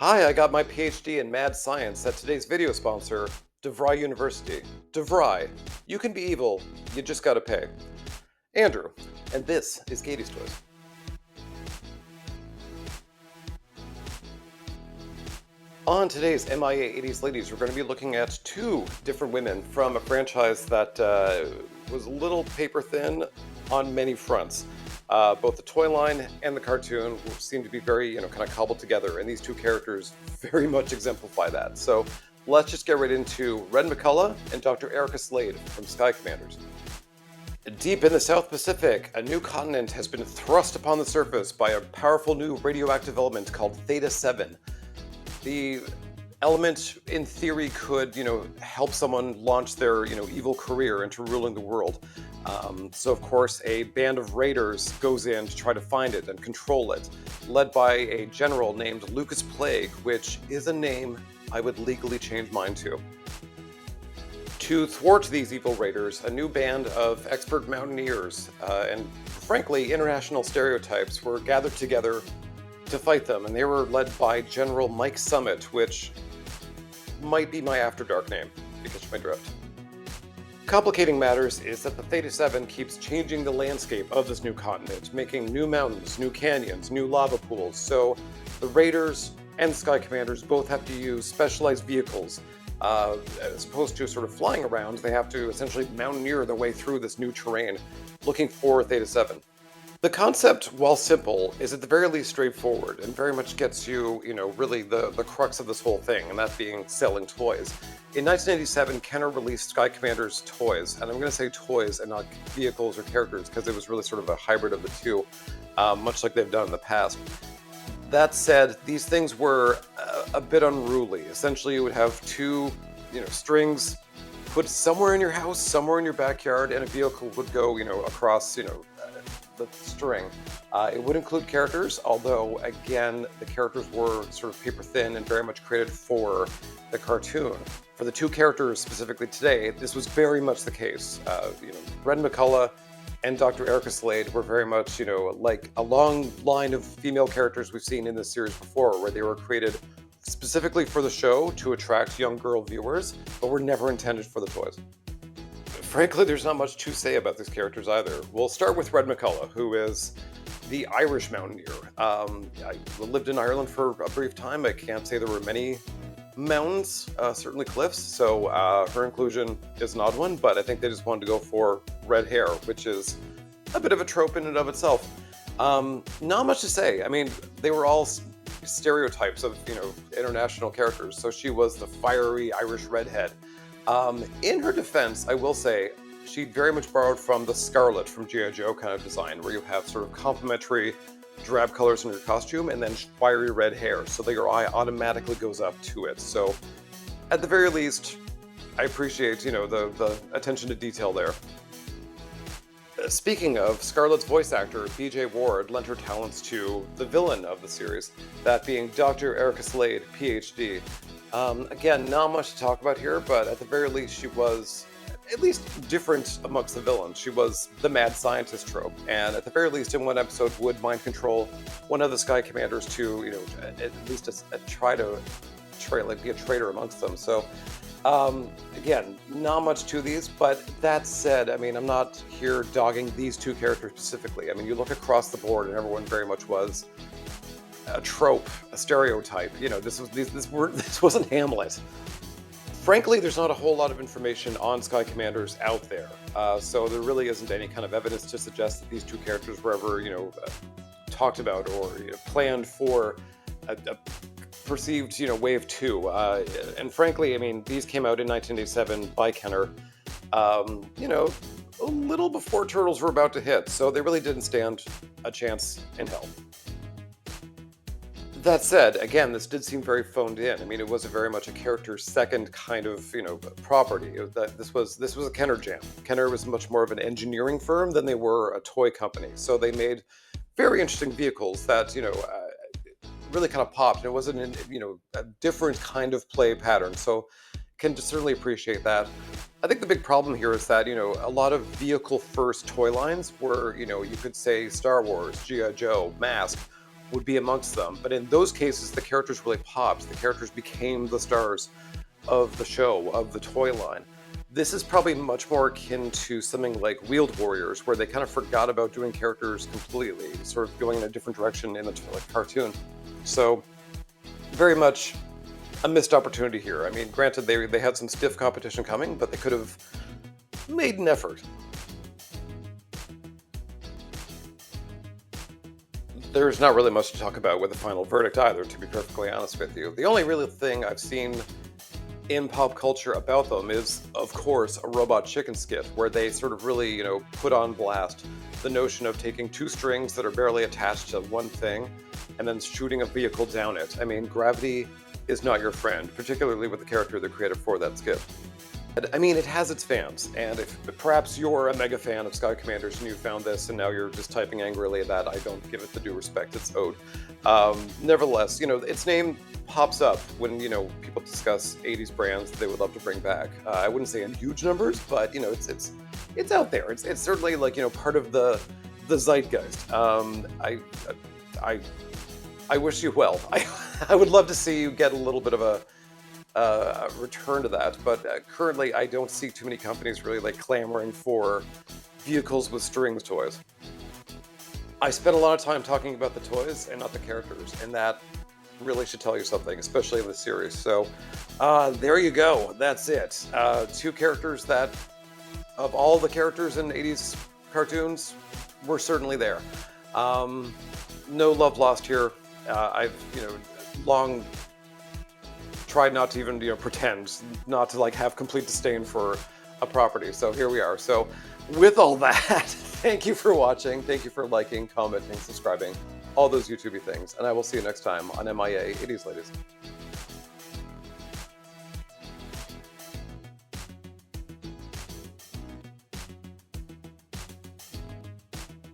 Hi, I got my PhD in mad science at today's video sponsor, DeVry University. DeVry, you can be evil, you just gotta pay. Andrew, and this is Gayties Toys. On today's MIA 80s Ladies, we're going to be looking at two different women from a franchise that was a little paper thin on many fronts. Both the toy line and the cartoon seem to be very, kind of cobbled together, and these two characters very much exemplify that. So let's just get right into Red McCullough and Dr. Erica Slade from Sky Commanders. Deep in the South Pacific, a new continent has been thrust upon the surface by a powerful new radioactive element called Theta 7. The element, in theory, could, help someone launch their, evil career into ruling the world. So, of course, a band of raiders goes in to try to find it and control it, led by a general named Lucas Plague, which is a name I would legally change mine to. To thwart these evil raiders, a new band of expert mountaineers and, frankly, international stereotypes were gathered together to fight them, and they were led by General Mike Summit, which might be my After Dark name, if you catch my drift. Complicating matters is that the Theta 7 keeps changing the landscape of this new continent, making new mountains, new canyons, new lava pools, so the Raiders and the Sky Commanders both have to use specialized vehicles. As opposed to sort of flying around, they have to essentially mountaineer their way through this new terrain, looking for Theta 7. The concept, while simple, is at the very least straightforward and very much gets you, really the crux of this whole thing, and that being selling toys. In 1987, Kenner released Sky Commander's toys, and I'm going to say toys and not vehicles or characters because it was really sort of a hybrid of the two, much like they've done in the past. That said, these things were a bit unruly. Essentially, you would have two, strings put somewhere in your house, somewhere in your backyard, and a vehicle would go, across, the string. It would include characters, although again, the characters were sort of paper thin and very much created for the cartoon. For the two characters specifically today, this was very much the case. Red McCullough and Dr. Erica Slade were very much, like a long line of female characters we've seen in this series before, where they were created specifically for the show to attract young girl viewers, but were never intended for the toys. Frankly, there's not much to say about these characters either. We'll start with Red McCullough, who is the Irish mountaineer. I lived in Ireland for a brief time. I can't say there were many mountains, certainly cliffs, so her inclusion is an odd one, but I think they just wanted to go for red hair, which is a bit of a trope in and of itself. Not much to say. I mean, they were all stereotypes of, international characters, so she was the fiery Irish redhead. In her defense, I will say, she very much borrowed from the Scarlet from G.I. Joe kind of design, where you have sort of complementary drab colors in your costume and then fiery red hair, so that your eye automatically goes up to it. So, at the very least, I appreciate, the attention to detail there. Speaking of, Scarlet's voice actor, B.J. Ward, lent her talents to the villain of the series, that being Dr. Erica Slade, PhD. Again, not much to talk about here, but at the very least, she was at least different amongst the villains. She was the mad scientist trope, and at the very least, in one episode, would mind control one of the Sky Commanders to, at least be a traitor amongst them. So, again, not much to these, but that said, I mean, I'm not here dogging these two characters specifically. I mean, you look across the board, and everyone very much was a trope, a stereotype. This wasn't Hamlet. Frankly, there's not a whole lot of information on Sky Commanders out there, so there really isn't any kind of evidence to suggest that these two characters were ever, talked about or planned for a perceived, wave two. And frankly, I mean, these came out in 1987 by Kenner, a little before Turtles were about to hit, so they really didn't stand a chance in hell. That said, again, this did seem very phoned in. I mean, it was very much a character's second kind of, property. This was a Kenner jam. Kenner was much more of an engineering firm than they were a toy company. So they made very interesting vehicles that, really kind of popped. It wasn't, a different kind of play pattern. So can certainly appreciate that. I think the big problem here is that, a lot of vehicle-first toy lines were, you could say Star Wars, G.I. Joe, Mask, would be amongst them. But in those cases, the characters really popped. The characters became the stars of the show, of the toy line. This is probably much more akin to something like Wheeled Warriors, where they kind of forgot about doing characters completely, sort of going in a different direction in the cartoon. So, very much a missed opportunity here. I mean, granted, they had some stiff competition coming, but they could have made an effort. There's not really much to talk about with the final verdict either, to be perfectly honest with you. The only real thing I've seen in pop culture about them is, of course, a Robot Chicken skit, where they sort of really, put on blast the notion of taking two strings that are barely attached to one thing and then shooting a vehicle down it. I mean, gravity is not your friend, particularly with the character they created for that skit. I mean, it has its fans, and if perhaps you're a mega fan of Sky Commanders and you found this and now you're just typing angrily that I don't give it the due respect it's owed. Nevertheless, its name pops up when, people discuss 80s brands that they would love to bring back. I wouldn't say in huge numbers, but, it's out there. It's certainly like, part of the zeitgeist. I wish you well. I would love to see you get a little bit of a return to that, but currently I don't see too many companies really like clamoring for vehicles with strings toys. I spent a lot of time talking about the toys and not the characters, and that really should tell you something, especially in the series. So there you go. That's it. Two characters that, of all the characters in 80s cartoons, were certainly there. No love lost here. I've long tried not to even pretend not to like have complete disdain for a property. So here we are. So with all that, thank you for watching. Thank you for liking, commenting, subscribing, all those YouTubey things. And I will see you next time on MIA 80s Ladies.